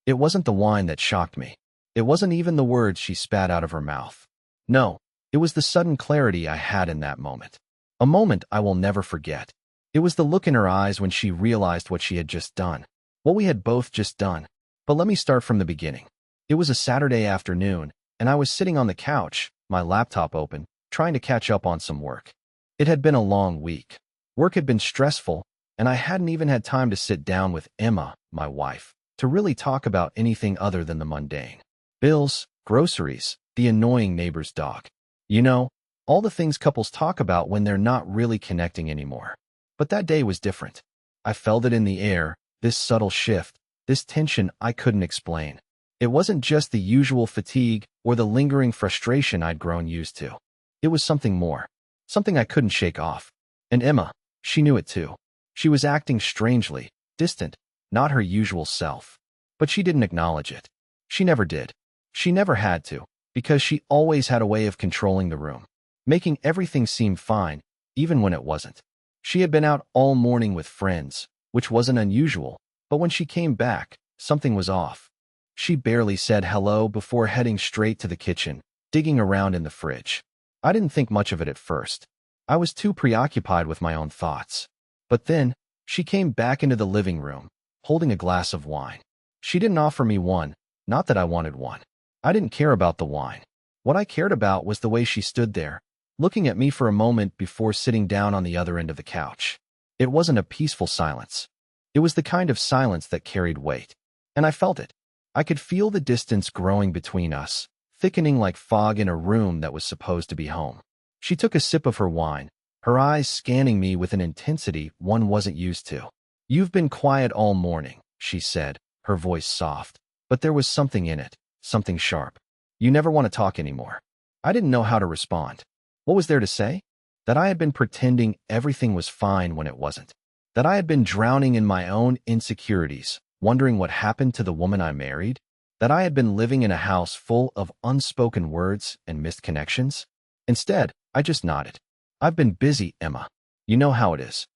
It wasn't the wine that shocked me. It wasn't even the words she spat out of her mouth. No, it was the sudden clarity I had in that moment. A moment I will never forget. It was the look in her eyes when she realized what she had just done. What we had both just done. But let me start from the beginning. It was a Saturday afternoon, and I was sitting on the couch, my laptop open, trying to catch up on some work. It had been a long week. Work had been stressful, and I hadn't even had time to sit down with Emma, my wife, to really talk about anything other than the mundane. Bills, groceries, the annoying neighbor's dog. You know, all the things couples talk about when they're not really connecting anymore. But that day was different. I felt it in the air, this subtle shift, this tension I couldn't explain. It wasn't just the usual fatigue or the lingering frustration I'd grown used to. It was something more, something I couldn't shake off. And Emma, she knew it too. She was acting strangely, distant, not her usual self. But she didn't acknowledge it. She never did. She never had to, because she always had a way of controlling the room, making everything seem fine, even when it wasn't. She had been out all morning with friends, which wasn't unusual, but when she came back, something was off. She barely said hello before heading straight to the kitchen, digging around in the fridge. I didn't think much of it at first. I was too preoccupied with my own thoughts. But then, she came back into the living room, holding a glass of wine. She didn't offer me one, not that I wanted one. I didn't care about the wine. What I cared about was the way she stood there, looking at me for a moment before sitting down on the other end of the couch. It wasn't a peaceful silence. It was the kind of silence that carried weight. And I felt it. I could feel the distance growing between us, thickening like fog in a room that was supposed to be home. She took a sip of her wine, her eyes scanning me with an intensity one wasn't used to. "You've been quiet all morning," she said, her voice soft. But there was something in it, something sharp. "You never want to talk anymore." I didn't know how to respond. What was there to say? That I had been pretending everything was fine when it wasn't. That I had been drowning in my own insecurities, wondering what happened to the woman I married? That I had been living in a house full of unspoken words and missed connections? Instead, I just nodded. "I've been busy, Emma. You know how it is."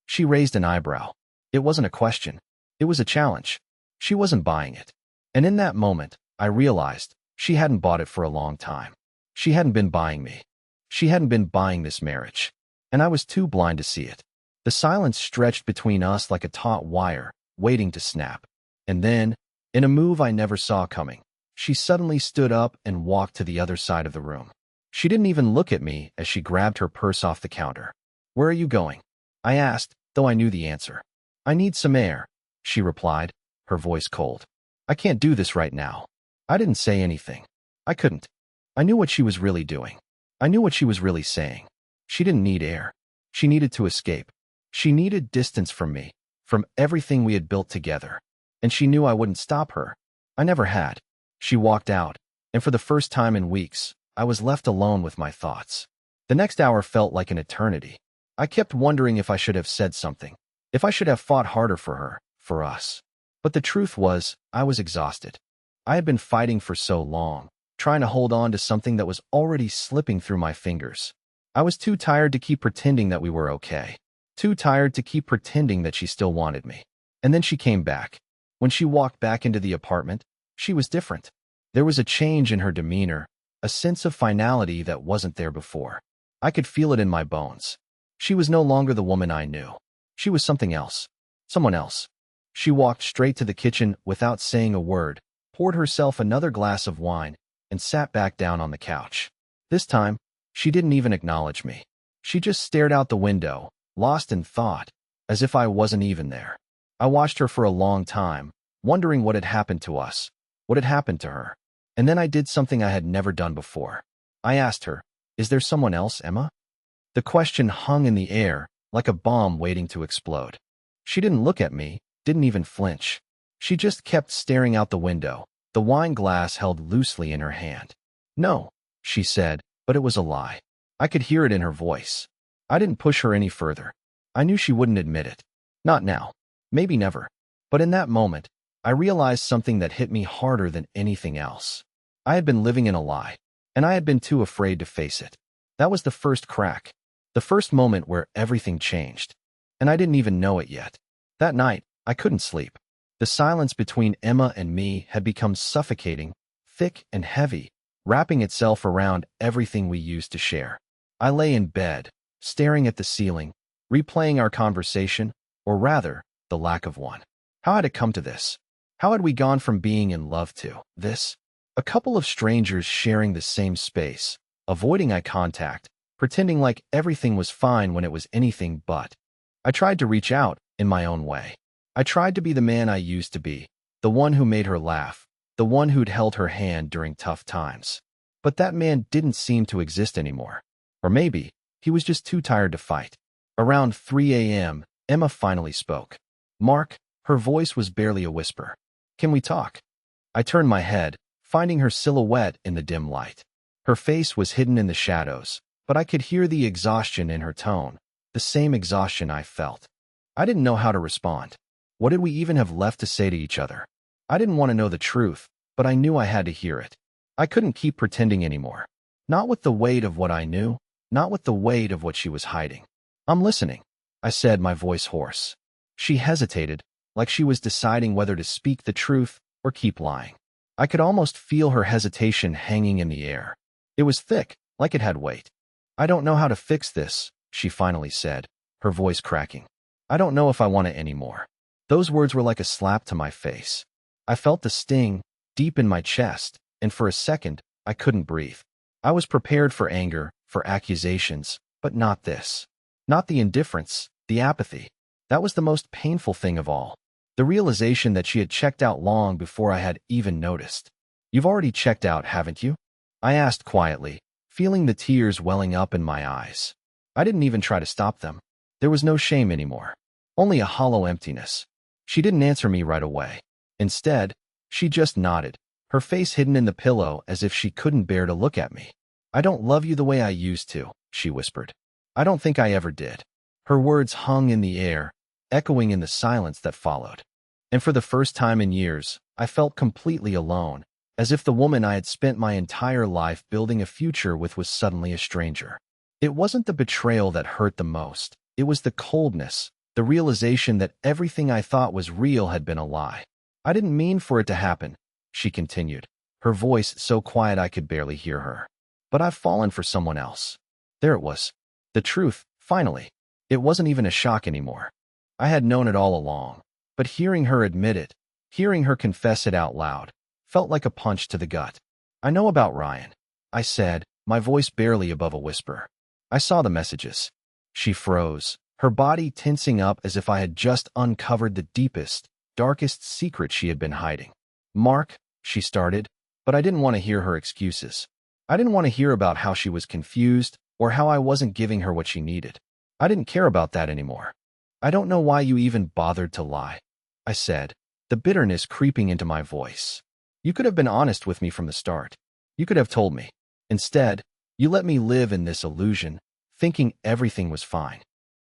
She raised an eyebrow. It wasn't a question. It was a challenge. She wasn't buying it. And in that moment, I realized she hadn't bought it for a long time. She hadn't been buying me. She hadn't been buying this marriage. And I was too blind to see it. The silence stretched between us like a taut wire, waiting to snap. And then, in a move I never saw coming, she suddenly stood up and walked to the other side of the room. She didn't even look at me as she grabbed her purse off the counter. "Where are you going?" I asked, though I knew the answer. "I need some air," she replied, her voice cold. "I can't do this right now." I didn't say anything. I couldn't. I knew what she was really doing. I knew what she was really saying. She didn't need air. She needed to escape. She needed distance from me, from everything we had built together. And she knew I wouldn't stop her. I never had. She walked out, and for the first time in weeks, I was left alone with my thoughts. The next hour felt like an eternity. I kept wondering if I should have said something, if I should have fought harder for her, for us. But the truth was, I was exhausted. I had been fighting for so long, trying to hold on to something that was already slipping through my fingers. I was too tired to keep pretending that we were okay. Too tired to keep pretending that she still wanted me. And then she came back. When she walked back into the apartment, she was different. There was a change in her demeanor, a sense of finality that wasn't there before. I could feel it in my bones. She was no longer the woman I knew. She was something else. Someone else. She walked straight to the kitchen without saying a word, poured herself another glass of wine, and sat back down on the couch. This time, she didn't even acknowledge me. She just stared out the window, lost in thought, as if I wasn't even there. I watched her for a long time, wondering what had happened to us, what had happened to her. And then I did something I had never done before. I asked her, "Is there someone else, Emma?" The question hung in the air, like a bomb waiting to explode. She didn't look at me, didn't even flinch. She just kept staring out the window, the wine glass held loosely in her hand. "No," she said, but it was a lie. I could hear it in her voice. I didn't push her any further. I knew she wouldn't admit it. Not now. Maybe never. But in that moment, I realized something that hit me harder than anything else. I had been living in a lie, and I had been too afraid to face it. That was the first crack, the first moment where everything changed. And I didn't even know it yet. That night, I couldn't sleep. The silence between Emma and me had become suffocating, thick and heavy, wrapping itself around everything we used to share. I lay in bed, staring at the ceiling, replaying our conversation, or rather, the lack of one. How had it come to this? How had we gone from being in love to this? A couple of strangers sharing the same space, avoiding eye contact, pretending like everything was fine when it was anything but. I tried to reach out in my own way. I tried to be the man I used to be, the one who made her laugh, the one who'd held her hand during tough times. But that man didn't seem to exist anymore. Or maybe he was just too tired to fight. Around 3 a.m., Emma finally spoke. "Mark," her voice was barely a whisper. "Can we talk?" I turned my head, finding her silhouette in the dim light. Her face was hidden in the shadows, but I could hear the exhaustion in her tone, the same exhaustion I felt. I didn't know how to respond. What did we even have left to say to each other? I didn't want to know the truth, but I knew I had to hear it. I couldn't keep pretending anymore. Not with the weight of what I knew, not with the weight of what she was hiding. "I'm listening," I said, my voice hoarse. She hesitated, like she was deciding whether to speak the truth or keep lying. I could almost feel her hesitation hanging in the air. It was thick, like it had weight. "I don't know how to fix this," she finally said, her voice cracking. "I don't know if I want it anymore." Those words were like a slap to my face. I felt the sting deep in my chest, and for a second, I couldn't breathe. I was prepared for anger, for accusations, but not this. Not the indifference, the apathy. That was the most painful thing of all. The realization that she had checked out long before I had even noticed. "You've already checked out, haven't you?" I asked quietly, feeling the tears welling up in my eyes. I didn't even try to stop them. There was no shame anymore. Only a hollow emptiness. She didn't answer me right away. Instead, she just nodded, her face hidden in the pillow as if she couldn't bear to look at me. "I don't love you the way I used to," she whispered. "I don't think I ever did." Her words hung in the air, echoing in the silence that followed. And for the first time in years, I felt completely alone, as if the woman I had spent my entire life building a future with was suddenly a stranger. It wasn't the betrayal that hurt the most. It was the coldness, the realization that everything I thought was real had been a lie. "I didn't mean for it to happen," she continued, her voice so quiet I could barely hear her. "But I've fallen for someone else." There it was. The truth, finally. It wasn't even a shock anymore. I had known it all along, but hearing her admit it, hearing her confess it out loud, felt like a punch to the gut. "I know about Ryan," I said, my voice barely above a whisper. "I saw the messages." She froze, her body tensing up as if I had just uncovered the deepest, darkest secret she had been hiding. "Mark," she started, but I didn't want to hear her excuses. I didn't want to hear about how she was confused or how I wasn't giving her what she needed. I didn't care about that anymore. "I don't know why you even bothered to lie," I said, the bitterness creeping into my voice. "You could have been honest with me from the start. You could have told me. Instead, you let me live in this illusion, thinking everything was fine."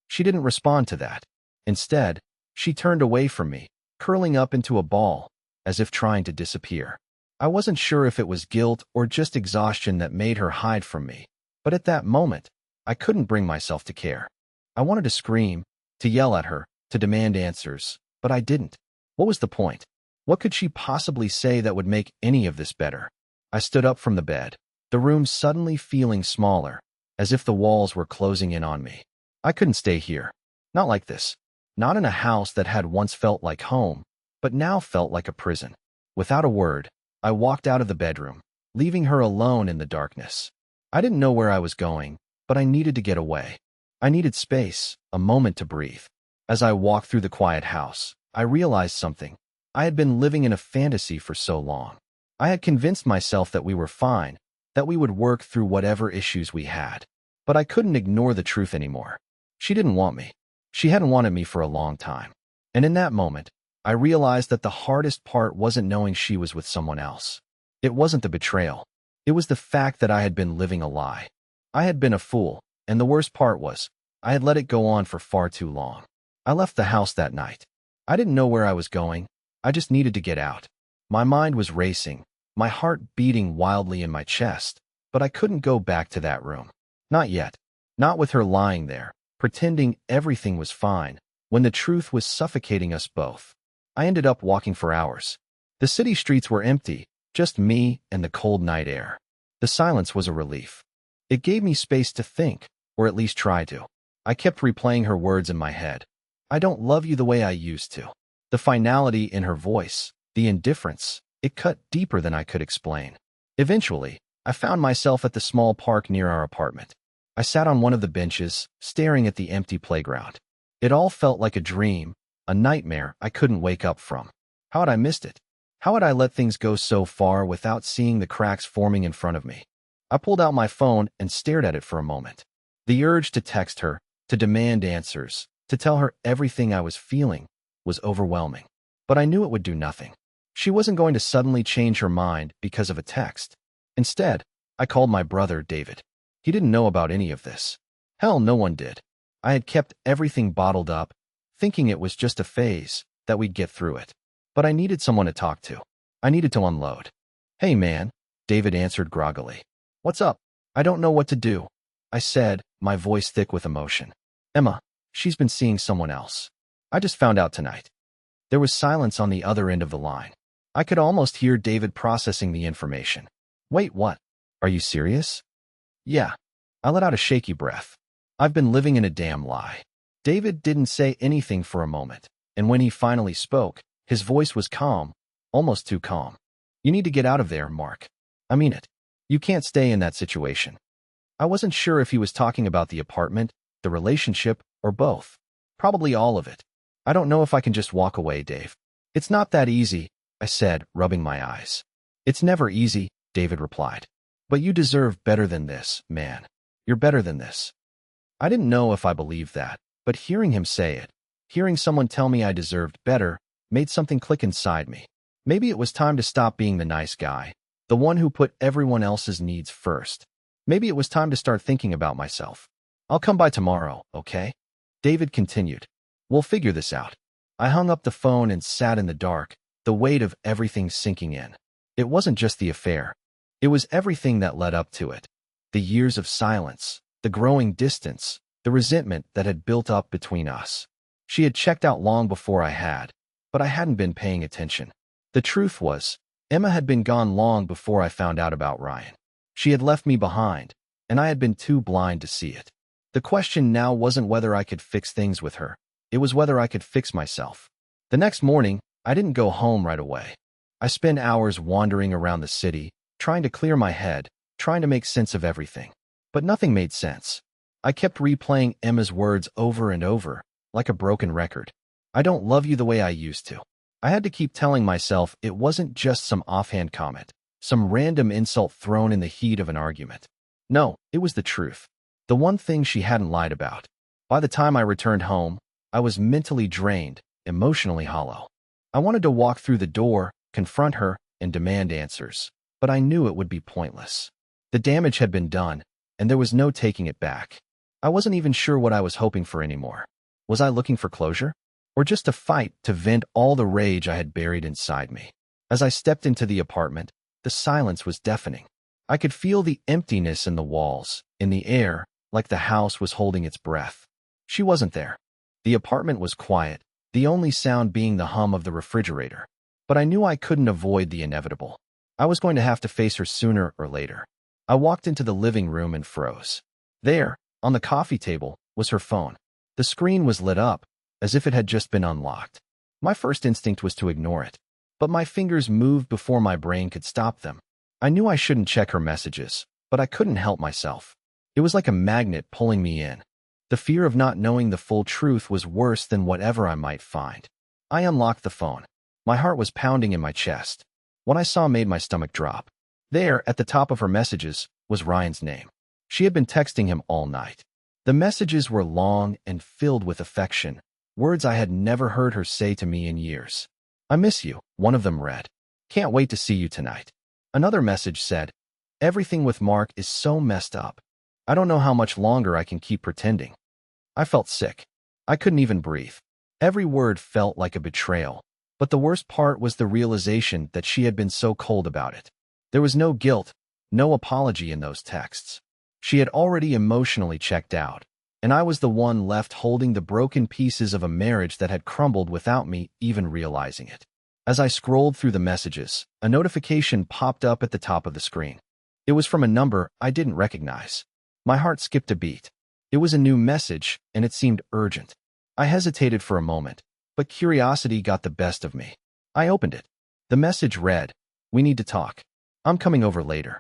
She didn't respond to that. Instead, she turned away from me, curling up into a ball, as if trying to disappear. I wasn't sure if it was guilt or just exhaustion that made her hide from me, but at that moment, I couldn't bring myself to care. I wanted to scream, to yell at her, to demand answers, but I didn't. What was the point? What could she possibly say that would make any of this better? I stood up from the bed, the room suddenly feeling smaller, as if the walls were closing in on me. I couldn't stay here. Not like this. Not in a house that had once felt like home, but now felt like a prison. Without a word, I walked out of the bedroom, leaving her alone in the darkness. I didn't know where I was going, but I needed to get away. I needed space, a moment to breathe. As I walked through the quiet house, I realized something. I had been living in a fantasy for so long. I had convinced myself that we were fine, that we would work through whatever issues we had. But I couldn't ignore the truth anymore. She didn't want me. She hadn't wanted me for a long time. And in that moment, I realized that the hardest part wasn't knowing she was with someone else. It wasn't the betrayal. It was the fact that I had been living a lie. I had been a fool, and the worst part was, I had let it go on for far too long. I left the house that night. I didn't know where I was going. I just needed to get out. My mind was racing, my heart beating wildly in my chest, but I couldn't go back to that room. Not yet. Not with her lying there, pretending everything was fine, when the truth was suffocating us both. I ended up walking for hours. The city streets were empty, just me and the cold night air. The silence was a relief. It gave me space to think, or at least try to. I kept replaying her words in my head. I don't love you the way I used to. The finality in her voice, the indifference, it cut deeper than I could explain. Eventually, I found myself at the small park near our apartment. I sat on one of the benches, staring at the empty playground. It all felt like a dream, a nightmare I couldn't wake up from. How had I missed it? How had I let things go so far without seeing the cracks forming in front of me? I pulled out my phone and stared at it for a moment. The urge to text her, to demand answers, to tell her everything I was feeling, was overwhelming. But I knew it would do nothing. She wasn't going to suddenly change her mind because of a text. Instead, I called my brother, David. He didn't know about any of this. Hell, no one did. I had kept everything bottled up, thinking it was just a phase, that we'd get through it. But I needed someone to talk to. I needed to unload. "Hey man," David answered groggily. "What's up?" "I don't know what to do," I said, my voice thick with emotion. "Emma, she's been seeing someone else. I just found out tonight." There was silence on the other end of the line. I could almost hear David processing the information. "Wait, what? Are you serious?" "Yeah." I let out a shaky breath. I've been living in a damn lie. David didn't say anything for a moment, and when he finally spoke, his voice was calm, almost too calm. "You need to get out of there, Mark. I mean it. You can't stay in that situation." I wasn't sure if he was talking about the apartment, the relationship, or both. Probably all of it. "I don't know if I can just walk away, Dave." "It's not that easy," I said, rubbing my eyes. "It's never easy," David replied. "But you deserve better than this, man. You're better than this." I didn't know if I believed that, but hearing him say it, hearing someone tell me I deserved better, made something click inside me. Maybe it was time to stop being the nice guy, the one who put everyone else's needs first. Maybe it was time to start thinking about myself. "I'll come by tomorrow, okay?" David continued. "We'll figure this out." I hung up the phone and sat in the dark, the weight of everything sinking in. It wasn't just the affair. It was everything that led up to it. The years of silence, the growing distance, the resentment that had built up between us. She had checked out long before I had, but I hadn't been paying attention. The truth was, Emma had been gone long before I found out about Ryan. She had left me behind, and I had been too blind to see it. The question now wasn't whether I could fix things with her. It was whether I could fix myself. The next morning, I didn't go home right away. I spent hours wandering around the city, trying to clear my head, trying to make sense of everything. But nothing made sense. I kept replaying Emma's words over and over, like a broken record. "I don't love you the way I used to." I had to keep telling myself it wasn't just some offhand comment, some random insult thrown in the heat of an argument. No, it was the truth. The one thing she hadn't lied about. By the time I returned home, I was mentally drained, emotionally hollow. I wanted to walk through the door, confront her, and demand answers, but I knew it would be pointless. The damage had been done, and there was no taking it back. I wasn't even sure what I was hoping for anymore. Was I looking for closure? Or just a fight to vent all the rage I had buried inside me? As I stepped into the apartment, the silence was deafening. I could feel the emptiness in the walls, in the air, like the house was holding its breath. She wasn't there. The apartment was quiet, the only sound being the hum of the refrigerator. But I knew I couldn't avoid the inevitable. I was going to have to face her sooner or later. I walked into the living room and froze. There, on the coffee table, was her phone. The screen was lit up, as if it had just been unlocked. My first instinct was to ignore it, but my fingers moved before my brain could stop them. I knew I shouldn't check her messages, but I couldn't help myself. It was like a magnet pulling me in. The fear of not knowing the full truth was worse than whatever I might find. I unlocked the phone. My heart was pounding in my chest. What I saw made my stomach drop. There, at the top of her messages, was Ryan's name. She had been texting him all night. The messages were long and filled with affection, words I had never heard her say to me in years. "I miss you," one of them read. "Can't wait to see you tonight." Another message said, "Everything with Mark is so messed up. I don't know how much longer I can keep pretending." I felt sick. I couldn't even breathe. Every word felt like a betrayal, but the worst part was the realization that she had been so cold about it. There was no guilt, no apology in those texts. She had already emotionally checked out. and I was the one left holding the broken pieces of a marriage that had crumbled without me even realizing it. As I scrolled through the messages, a notification popped up at the top of the screen. It was from a number I didn't recognize. My heart skipped a beat. It was a new message, and it seemed urgent. I hesitated for a moment, but curiosity got the best of me. I opened it. The message read, "We need to talk. I'm coming over later."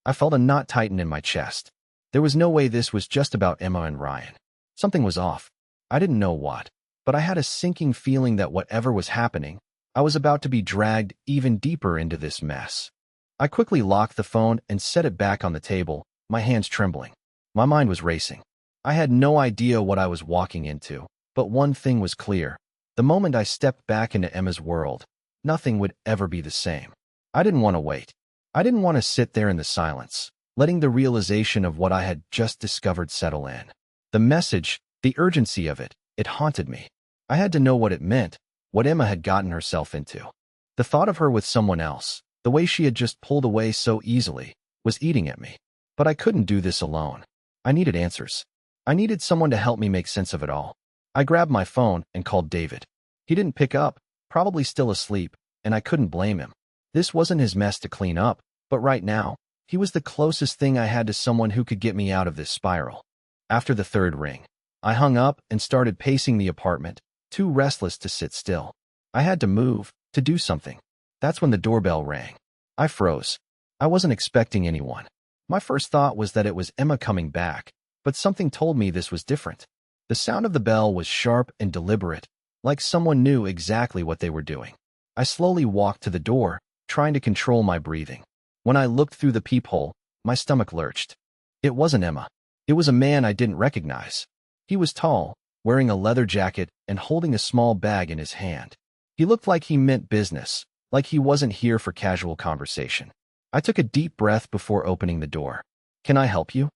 I felt a knot tighten in my chest. There was no way this was just about Emma and Ryan. Something was off. I didn't know what, but I had a sinking feeling that whatever was happening, I was about to be dragged even deeper into this mess. I quickly locked the phone and set it back on the table, my hands trembling. My mind was racing. I had no idea what I was walking into, but one thing was clear. The moment I stepped back into Emma's world, nothing would ever be the same. I didn't want to wait. I didn't want to sit there in the silence, letting the realization of what I had just discovered settle in. The message, the urgency of it, it haunted me. I had to know what it meant, what Emma had gotten herself into. The thought of her with someone else, the way she had just pulled away so easily, was eating at me. But I couldn't do this alone. I needed answers. I needed someone to help me make sense of it all. I grabbed my phone and called David. He didn't pick up, probably still asleep, and I couldn't blame him. This wasn't his mess to clean up, but right now, he was the closest thing I had to someone who could get me out of this spiral. After the third ring, I hung up and started pacing the apartment, too restless to sit still. I had to move, to do something. That's when the doorbell rang. I froze. I wasn't expecting anyone. My first thought was that it was Emma coming back, but something told me this was different. The sound of the bell was sharp and deliberate, like someone knew exactly what they were doing. I slowly walked to the door, trying to control my breathing. When I looked through the peephole, my stomach lurched. It wasn't Emma. It was a man I didn't recognize. He was tall, wearing a leather jacket and holding a small bag in his hand. He looked like he meant business, like he wasn't here for casual conversation. I took a deep breath before opening the door. "Can I help you?"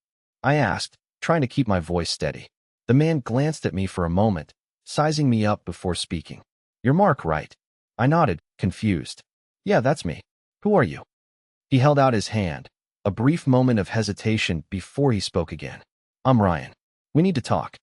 I asked, trying to keep my voice steady. The man glanced at me for a moment, sizing me up before speaking. "You're Mark, right?" I nodded, confused. "Yeah, that's me. Who are you?" He held out his hand, a brief moment of hesitation before he spoke again. "I'm Ryan. We need to talk."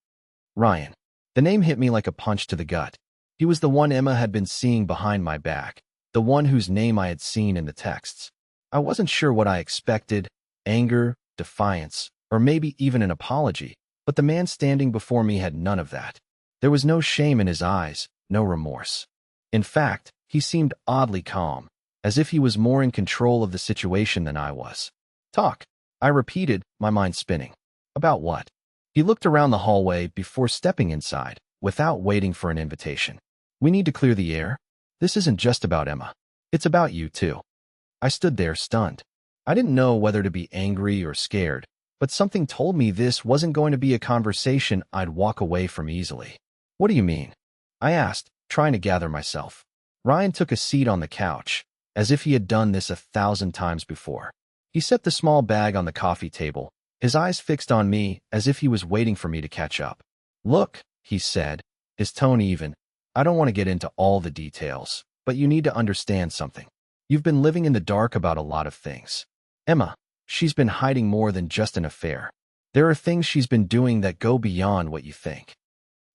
Ryan. The name hit me like a punch to the gut. He was the one Emma had been seeing behind my back, the one whose name I had seen in the texts. I wasn't sure what I expected, anger, defiance, or maybe even an apology, but the man standing before me had none of that. There was no shame in his eyes, no remorse. In fact, he seemed oddly calm, as if he was more in control of the situation than I was. "Talk," I repeated, my mind spinning. "About what?" He looked around the hallway before stepping inside, without waiting for an invitation. "We need to clear the air. This isn't just about Emma. It's about you, too." I stood there, stunned. I didn't know whether to be angry or scared, but something told me this wasn't going to be a conversation I'd walk away from easily. "What do you mean?" I asked, trying to gather myself. Ryan took a seat on the couch, as if he had done this 1,000 times before. He set the small bag on the coffee table, his eyes fixed on me as if he was waiting for me to catch up. "Look," he said, his tone even, "I don't want to get into all the details, but you need to understand something. You've been living in the dark about a lot of things. Emma, she's been hiding more than just an affair. There are things she's been doing that go beyond what you think."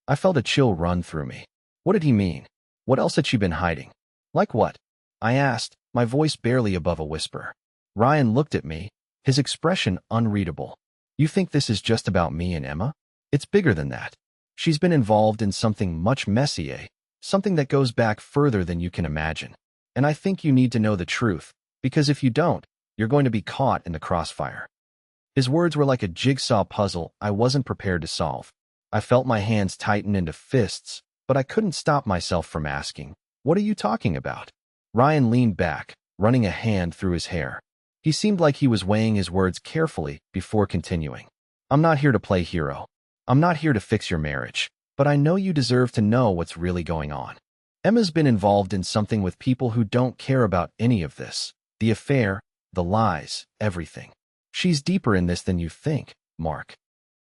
I felt a chill run through me. What did he mean? What else had she been hiding? Like what? I asked, my voice barely above a whisper. Ryan looked at me, his expression unreadable. "You think this is just about me and Emma? It's bigger than that. She's been involved in something much messier, something that goes back further than you can imagine. And I think you need to know the truth, because if you don't, you're going to be caught in the crossfire." His words were like a jigsaw puzzle I wasn't prepared to solve. I felt my hands tighten into fists, but I couldn't stop myself from asking, "What are you talking about?" Ryan leaned back, running a hand through his hair. He seemed like he was weighing his words carefully before continuing. "I'm not here to play hero. I'm not here to fix your marriage, but I know you deserve to know what's really going on. Emma's been involved in something with people who don't care about any of this. The affair, the lies, everything. She's deeper in this than you think, Mark."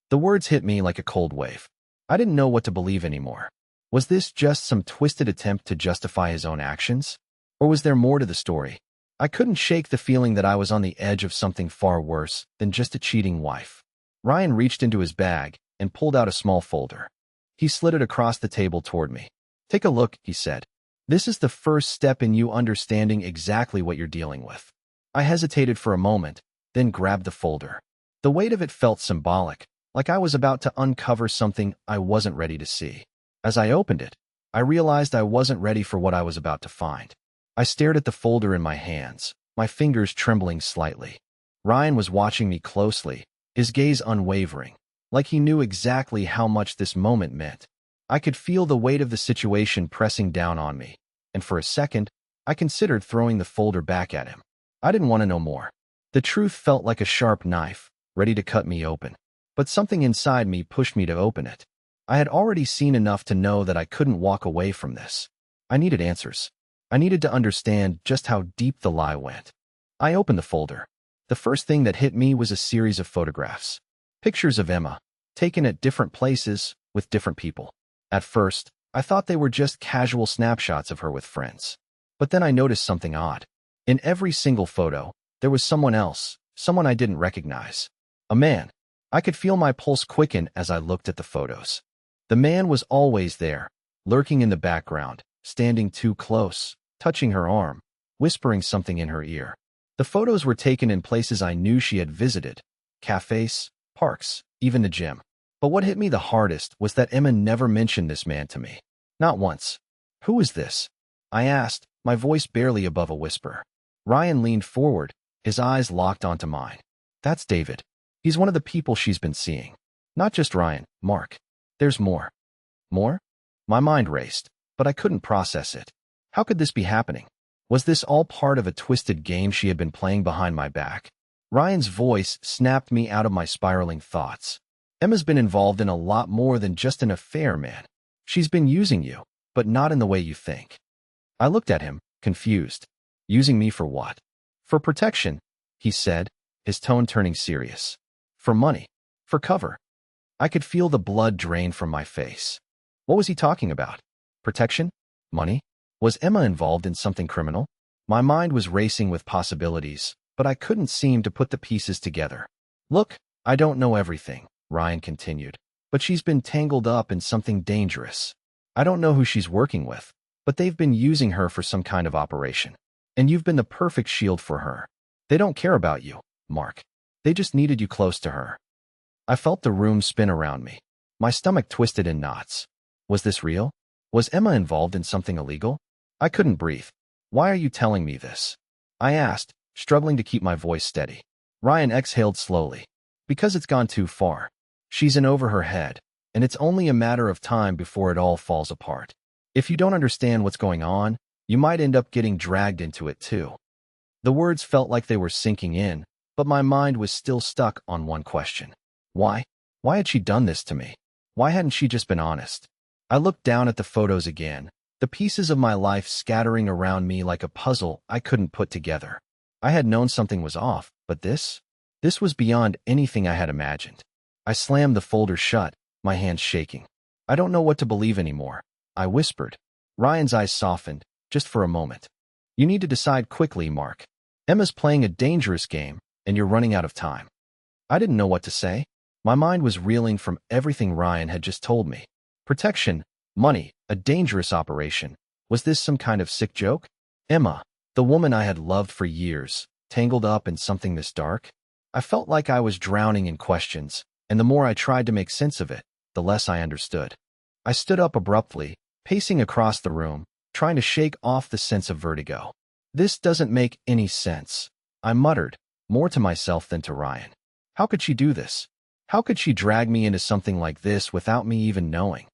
The words hit me like a cold wave. I didn't know what to believe anymore. Was this just some twisted attempt to justify his own actions? Or was there more to the story? I couldn't shake the feeling that I was on the edge of something far worse than just a cheating wife. Ryan reached into his bag and pulled out a small folder. He slid it across the table toward me. "Take a look," he said. "This is the first step in you understanding exactly what you're dealing with." I hesitated for a moment, then grabbed the folder. The weight of it felt symbolic, like I was about to uncover something I wasn't ready to see. As I opened it, I realized I wasn't ready for what I was about to find. I stared at the folder in my hands, my fingers trembling slightly. Ryan was watching me closely, his gaze unwavering, like he knew exactly how much this moment meant. I could feel the weight of the situation pressing down on me, and for a second, I considered throwing the folder back at him. I didn't want to know more. The truth felt like a sharp knife, ready to cut me open. But something inside me pushed me to open it. I had already seen enough to know that I couldn't walk away from this. I needed answers. I needed to understand just how deep the lie went. I opened the folder. The first thing that hit me was a series of photographs. Pictures of Emma, taken at different places, with different people. At first, I thought they were just casual snapshots of her with friends. But then I noticed something odd. In every single photo, there was someone else, someone I didn't recognize. A man. I could feel my pulse quicken as I looked at the photos. The man was always there, lurking in the background, standing too close, touching her arm, whispering something in her ear. The photos were taken in places I knew she had visited, cafes, parks, even the gym. But what hit me the hardest was that Emma never mentioned this man to me. Not once. "Who is this?" I asked, my voice barely above a whisper. Ryan leaned forward, his eyes locked onto mine. "That's David. He's one of the people she's been seeing. Not just Ryan, Mark. There's more." More? My mind raced, but I couldn't process it. How could this be happening? Was this all part of a twisted game she had been playing behind my back? Ryan's voice snapped me out of my spiraling thoughts. "Emma's been involved in a lot more than just an affair, man. She's been using you, but not in the way you think." I looked at him, confused. "Using me for what?" "For protection," he said, his tone turning serious. "For money. For cover." I could feel the blood drain from my face. What was he talking about? Protection? Money? Was Emma involved in something criminal? My mind was racing with possibilities, but I couldn't seem to put the pieces together. "Look, I don't know everything," Ryan continued, "but she's been tangled up in something dangerous. I don't know who she's working with, but they've been using her for some kind of operation. And you've been the perfect shield for her. They don't care about you, Mark. They just needed you close to her." I felt the room spin around me. My stomach twisted in knots. Was this real? Was Emma involved in something illegal? I couldn't breathe. "Why are you telling me this?" I asked, struggling to keep my voice steady. Ryan exhaled slowly. "Because it's gone too far. She's in over her head, and it's only a matter of time before it all falls apart. If you don't understand what's going on, you might end up getting dragged into it too." The words felt like they were sinking in, but my mind was still stuck on one question. Why? Why had she done this to me? Why hadn't she just been honest? I looked down at the photos again, the pieces of my life scattering around me like a puzzle I couldn't put together. I had known something was off, but this was beyond anything I had imagined. I slammed the folder shut, my hands shaking. "I don't know what to believe anymore," I whispered. Ryan's eyes softened, just for a moment. "You need to decide quickly, Mark. Emma's playing a dangerous game, and you're running out of time." I didn't know what to say. My mind was reeling from everything Ryan had just told me. Protection, money, a dangerous operation. Was this some kind of sick joke? Emma, the woman I had loved for years, tangled up in something this dark? I felt like I was drowning in questions, and the more I tried to make sense of it, the less I understood. I stood up abruptly, pacing across the room, trying to shake off the sense of vertigo. "This doesn't make any sense," I muttered, more to myself than to Ryan. How could she do this? How could she drag me into something like this without me even knowing?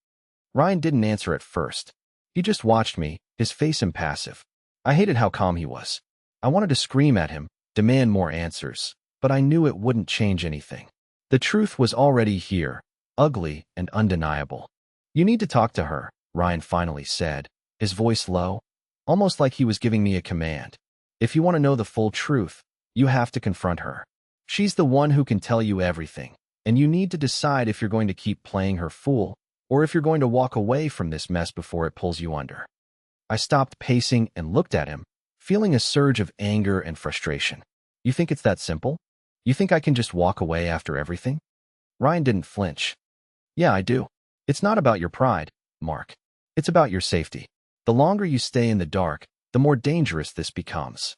Ryan didn't answer at first. He just watched me, his face impassive. I hated how calm he was. I wanted to scream at him, demand more answers, but I knew it wouldn't change anything. The truth was already here, ugly and undeniable. "You need to talk to her," Ryan finally said, his voice low, almost like he was giving me a command. "If you want to know the full truth, you have to confront her. She's the one who can tell you everything, and you need to decide if you're going to keep playing her fool or if you're going to walk away from this mess before it pulls you under." I stopped pacing and looked at him, feeling a surge of anger and frustration. "You think it's that simple? You think I can just walk away after everything?" Ryan didn't flinch. Yeah, I do. It's not about your pride, Mark. It's about your safety. The longer you stay in the dark, the more dangerous this becomes.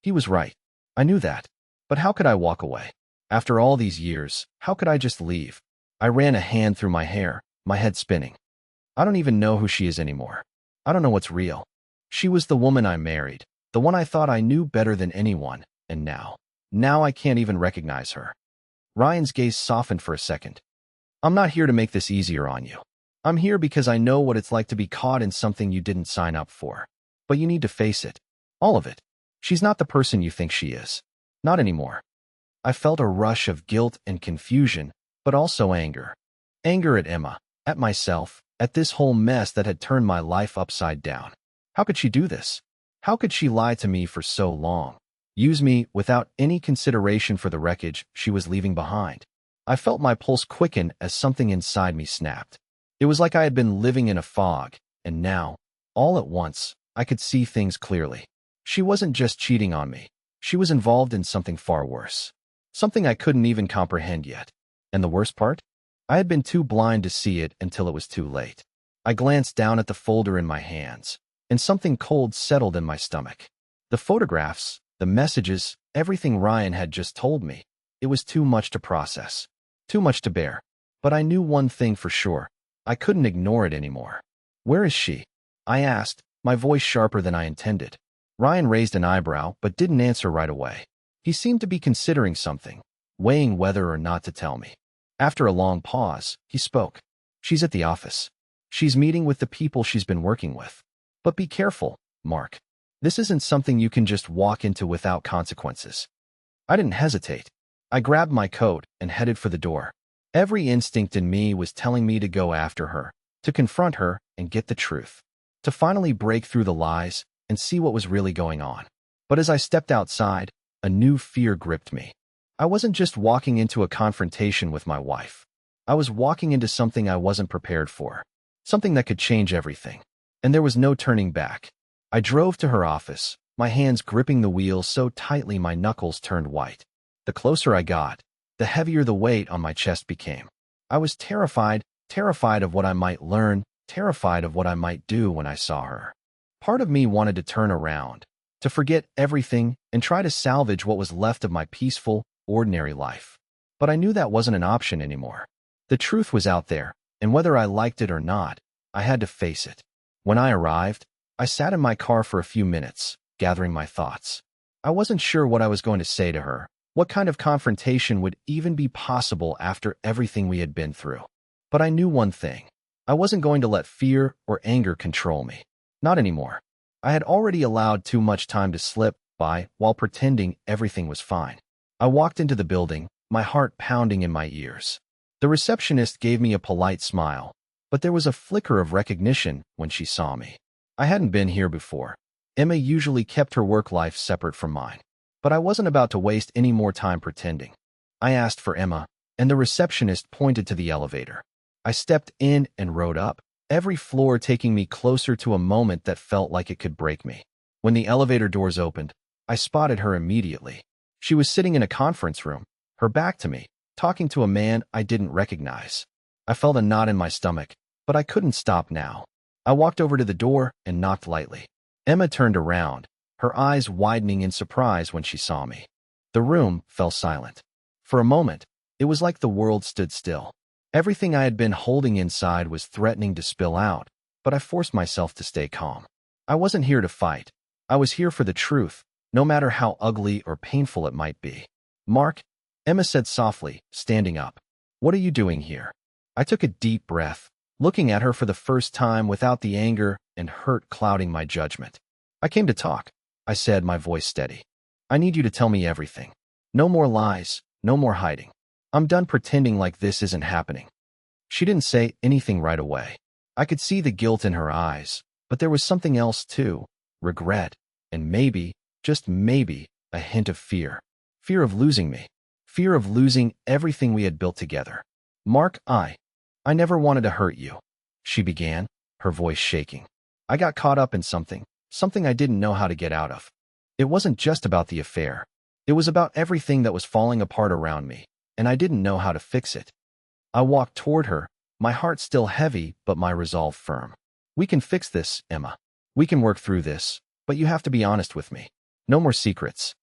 He was right. I knew that. But how could I walk away? After all these years, how could I just leave? I ran a hand through my hair, my head spinning. I don't even know who she is anymore. I don't know what's real. She was the woman I married, the one I thought I knew better than anyone, and now I can't even recognize her. Ryan's gaze softened for a second. I'm not here to make this easier on you. I'm here because I know what it's like to be caught in something you didn't sign up for. But you need to face it. All of it. She's not the person you think she is. Not anymore. I felt a rush of guilt and confusion, but also anger. Anger at Emma, at myself, at this whole mess that had turned my life upside down. How could she do this? How could she lie to me for so long? Use me without any consideration for the wreckage she was leaving behind. I felt my pulse quicken as something inside me snapped. It was like I had been living in a fog, and now, all at once, I could see things clearly. She wasn't just cheating on me. She was involved in something far worse. Something I couldn't even comprehend yet. And the worst part? I had been too blind to see it until it was too late. I glanced down at the folder in my hands, and something cold settled in my stomach. The photographs, the messages, everything Ryan had just told me. It was too much to process. Too much to bear. But I knew one thing for sure. I couldn't ignore it anymore. Where is she? I asked, my voice sharper than I intended. Ryan raised an eyebrow but didn't answer right away. He seemed to be considering something, weighing whether or not to tell me. After a long pause, he spoke. She's at the office. She's meeting with the people she's been working with. But be careful, Mark. This isn't something you can just walk into without consequences. I didn't hesitate. I grabbed my coat and headed for the door. Every instinct in me was telling me to go after her, to confront her and get the truth, to finally break through the lies and see what was really going on. But as I stepped outside, a new fear gripped me. I wasn't just walking into a confrontation with my wife. I was walking into something I wasn't prepared for, something that could change everything. And there was no turning back. I drove to her office, my hands gripping the wheel so tightly my knuckles turned white. The closer I got, the heavier the weight on my chest became. I was terrified of what I might learn, terrified of what I might do when I saw her. Part of me wanted to turn around, to forget everything and try to salvage what was left of my peaceful, ordinary life. But I knew that wasn't an option anymore. The truth was out there, and whether I liked it or not, I had to face it. When I arrived, I sat in my car for a few minutes, gathering my thoughts. I wasn't sure what I was going to say to her, what kind of confrontation would even be possible after everything we had been through. But I knew one thing. I wasn't going to let fear or anger control me. Not anymore. I had already allowed too much time to slip by while pretending everything was fine. I walked into the building, my heart pounding in my ears. The receptionist gave me a polite smile, but there was a flicker of recognition when she saw me. I hadn't been here before. Emma usually kept her work life separate from mine, but I wasn't about to waste any more time pretending. I asked for Emma, and the receptionist pointed to the elevator. I stepped in and rode up, every floor taking me closer to a moment that felt like it could break me. When the elevator doors opened, I spotted her immediately. She was sitting in a conference room, her back to me, talking to a man I didn't recognize. I felt a knot in my stomach, but I couldn't stop now. I walked over to the door and knocked lightly. Emma turned around, her eyes widening in surprise when she saw me. The room fell silent. For a moment, it was like the world stood still. Everything I had been holding inside was threatening to spill out, but I forced myself to stay calm. I wasn't here to fight. I was here for the truth, no matter how ugly or painful it might be. Mark, Emma said softly, standing up. What are you doing here? I took a deep breath, looking at her for the first time without the anger and hurt clouding my judgment. I came to talk, I said, my voice steady. I need you to tell me everything. No more lies, no more hiding. I'm done pretending like this isn't happening. She didn't say anything right away. I could see the guilt in her eyes, but there was something else too, regret, and maybe, just maybe, a hint of fear. Fear of losing me. Fear of losing everything we had built together. Mark, I never wanted to hurt you, she began, her voice shaking. I got caught up in something I didn't know how to get out of. It wasn't just about the affair. It was about everything that was falling apart around me, and I didn't know how to fix it. I walked toward her, my heart still heavy, but my resolve firm. We can fix this, Emma. We can work through this, but you have to be honest with me. No more secrets.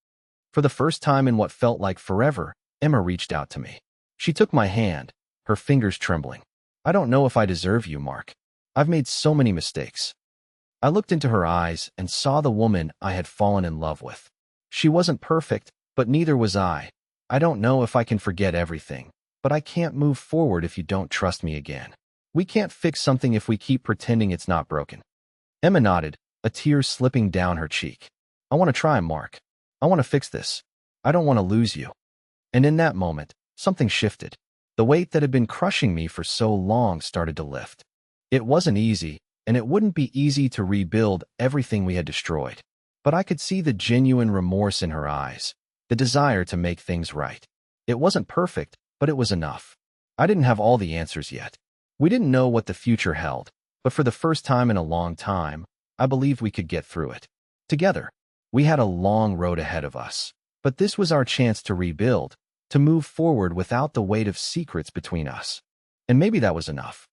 For the first time in what felt like forever, Emma reached out to me. She took my hand, her fingers trembling. I don't know if I deserve you, Mark. I've made so many mistakes. I looked into her eyes and saw the woman I had fallen in love with. She wasn't perfect, but neither was I. I don't know if I can forget everything, but I can't move forward if you don't trust me again. We can't fix something if we keep pretending it's not broken. Emma nodded, a tear slipping down her cheek. I want to try, Mark. I want to fix this. I don't want to lose you. And in that moment, something shifted. The weight that had been crushing me for so long started to lift. It wasn't easy, and it wouldn't be easy to rebuild everything we had destroyed. But I could see the genuine remorse in her eyes, the desire to make things right. It wasn't perfect, but it was enough. I didn't have all the answers yet. We didn't know what the future held, but for the first time in a long time, I believed we could get through it. Together, we had a long road ahead of us, but this was our chance to rebuild, to move forward without the weight of secrets between us. And maybe that was enough.